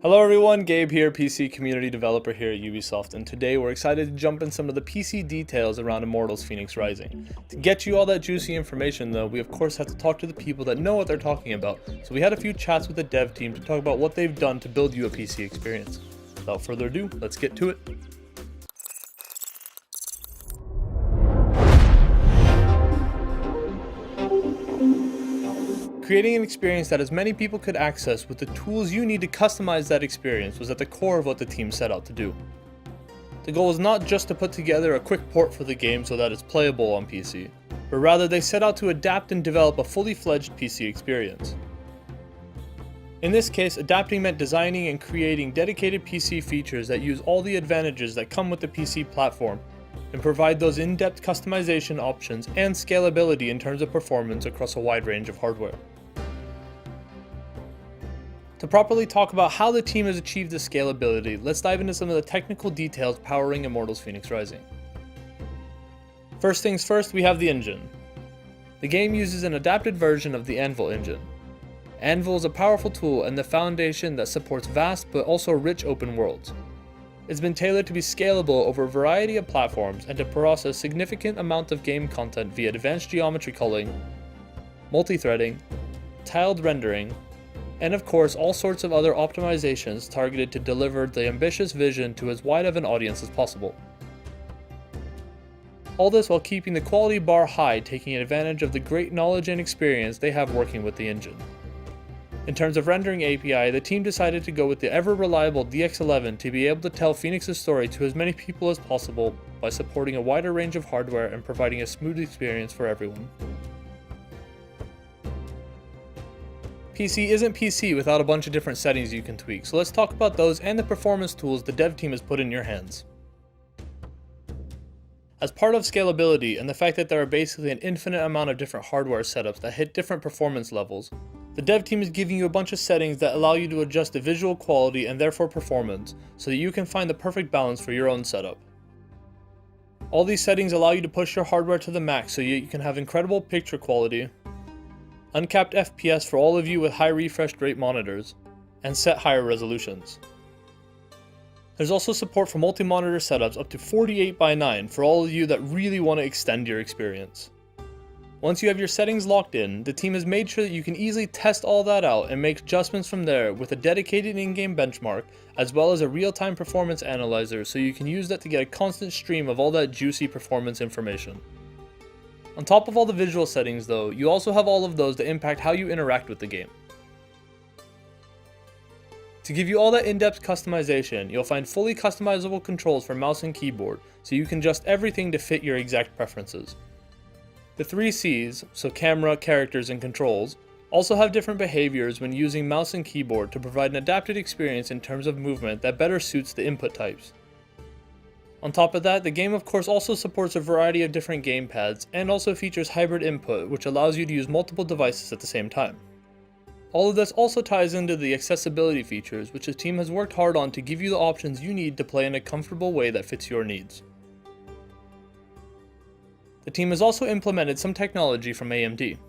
Hello everyone, Gabe here, PC community developer here at Ubisoft, and today we're excited to jump in some of the PC details around Immortals Fenyx Rising. To get you all that juicy information though, we of course have to talk to the people that know what they're talking about, so we had a few chats with the dev team to talk about what they've done to build you a PC experience. Without further ado, let's get to it. Creating an experience that as many people could access with the tools you need to customize that experience was at the core of what the team set out to do. The goal was not just to put together a quick port for the game so that it's playable on PC, but rather they set out to adapt and develop a fully fledged PC experience. In this case, adapting meant designing and creating dedicated PC features that use all the advantages that come with the PC platform and provide those in-depth customization options and scalability in terms of performance across a wide range of hardware. To properly talk about how the team has achieved this scalability, let's dive into some of the technical details powering Immortals Fenyx Rising. First things first, we have the engine. The game uses an adapted version of the Anvil engine. Anvil is a powerful tool and the foundation that supports vast but also rich open worlds. It's been tailored to be scalable over a variety of platforms and to process significant amount of game content via advanced geometry culling, multi-threading, tiled rendering, and of course all sorts of other optimizations targeted to deliver the ambitious vision to as wide of an audience as possible. All this while keeping the quality bar high, taking advantage of the great knowledge and experience they have working with the engine. In terms of rendering API, the team decided to go with the ever-reliable DX11 to be able to tell Fenyx's story to as many people as possible by supporting a wider range of hardware and providing a smooth experience for everyone. PC isn't PC without a bunch of different settings you can tweak, so let's talk about those and the performance tools the dev team has put in your hands. As part of scalability and the fact that there are basically an infinite amount of different hardware setups that hit different performance levels, the dev team is giving you a bunch of settings that allow you to adjust the visual quality and therefore performance so that you can find the perfect balance for your own setup. All these settings allow you to push your hardware to the max so you can have incredible picture quality, uncapped FPS for all of you with high refresh rate monitors, and set higher resolutions. There's also support for multi-monitor setups up to 48:9 for all of you that really want to extend your experience. Once you have your settings locked in, the team has made sure that you can easily test all that out and make adjustments from there with a dedicated in-game benchmark as well as a real-time performance analyzer so you can use that to get a constant stream of all that juicy performance information. On top of all the visual settings though, you also have all of those that impact how you interact with the game. To give you all that in-depth customization, you'll find fully customizable controls for mouse and keyboard, so you can adjust everything to fit your exact preferences. The 3 C's, so camera, characters, and controls, also have different behaviors when using mouse and keyboard to provide an adapted experience in terms of movement that better suits the input types. On top of that, the game of course also supports a variety of different gamepads and also features hybrid input, which allows you to use multiple devices at the same time. All of this also ties into the accessibility features, which the team has worked hard on to give you the options you need to play in a comfortable way that fits your needs. The team has also implemented some technology from AMD.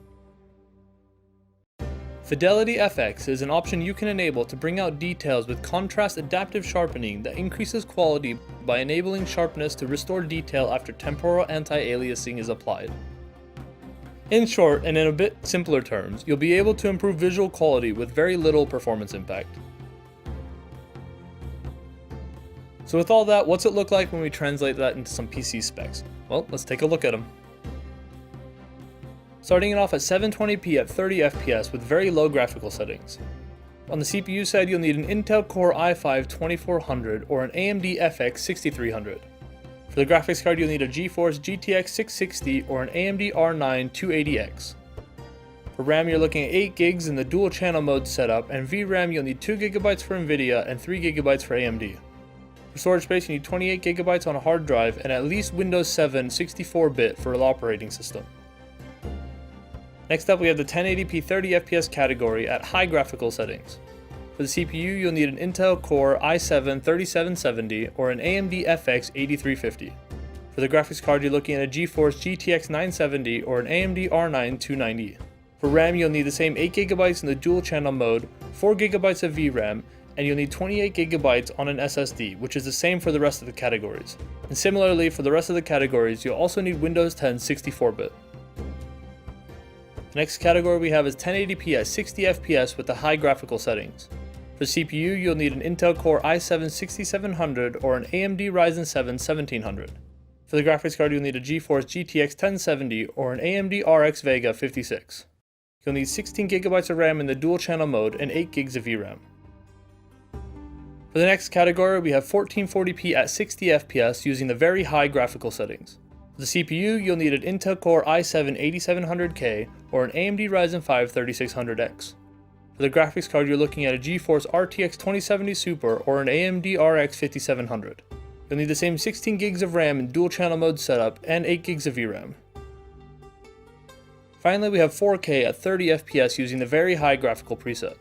Fidelity FX is an option you can enable to bring out details with contrast adaptive sharpening that increases quality by enabling sharpness to restore detail after temporal anti-aliasing is applied. In short, and in a bit simpler terms, you'll be able to improve visual quality with very little performance impact. So with all that, what's it look like when we translate that into some PC specs? Well, let's take a look at them. Starting it off at 720p at 30 FPS with very low graphical settings. On the CPU side, you'll need an Intel Core i5-2400 or an AMD FX 6300. For the graphics card, you'll need a GeForce GTX 660 or an AMD R9 280X. For RAM, you're looking at 8 gigs in the dual channel mode setup, and VRAM you'll need 2 GB for NVIDIA and 3 GB for AMD. For storage space, you need 28 GB on a hard drive and at least Windows 7 64-bit for the operating system. Next up, we have the 1080p 30 FPS category at high graphical settings. For the CPU, you'll need an Intel Core i7-3770 or an AMD FX 8350. For the graphics card, you're looking at a GeForce GTX 970 or an AMD R9 290. For RAM, you'll need the same 8GB in the dual channel mode, 4GB of VRAM, and you'll need 28 gigabytes on an SSD, which is the same for the rest of the categories. And similarly, for the rest of the categories, you'll also need Windows 10 64-bit. The next category we have is 1080p at 60 FPS with the high graphical settings. For CPU, you'll need an Intel Core i7-6700 or an AMD Ryzen 7 1700. For the graphics card, you'll need a GeForce GTX 1070 or an AMD RX Vega 56. You'll need 16 gigabytes of RAM in the dual channel mode and 8 gigs of VRAM. For the next category, we have 1440p at 60 FPS using the very high graphical settings. For the CPU, you'll need an Intel Core i7-8700K or an AMD Ryzen 5 3600X. For the graphics card, you're looking at a GeForce RTX 2070 Super or an AMD RX 5700. You'll need the same 16 gigs of RAM in dual channel mode setup and 8 gigs of VRAM. Finally, we have 4K at 30 FPS using the very high graphical preset.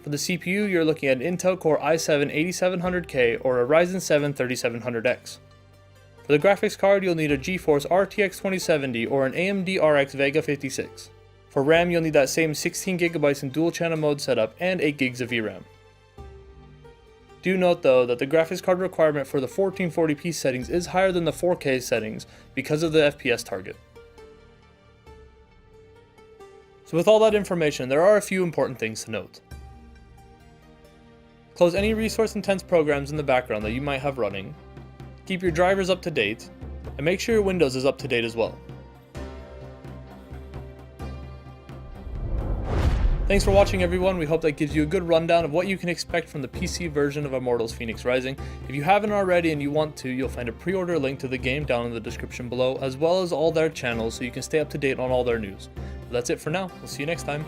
For the CPU, you're looking at an Intel Core i7-8700K or a Ryzen 7 3700X. For the graphics card, you'll need a GeForce RTX 2070 or an AMD RX Vega 56. For RAM, you'll need that same 16 gigabytes in dual channel mode setup and 8 gigs of VRAM. Do note though that the graphics card requirement for the 1440p settings is higher than the 4K settings because of the FPS target. So with all that information, there are a few important things to note. Close any resource-intense programs in the background that you might have running, keep your drivers up to date, and make sure your Windows is up to date as well. Thanks for watching everyone, we hope that gives you a good rundown of what you can expect from the PC version of Immortals Fenyx Rising. If you haven't already and you want to, you'll find a pre-order link to the game down in the description below, as well as all their channels so you can stay up to date on all their news. But that's it for now, we'll see you next time.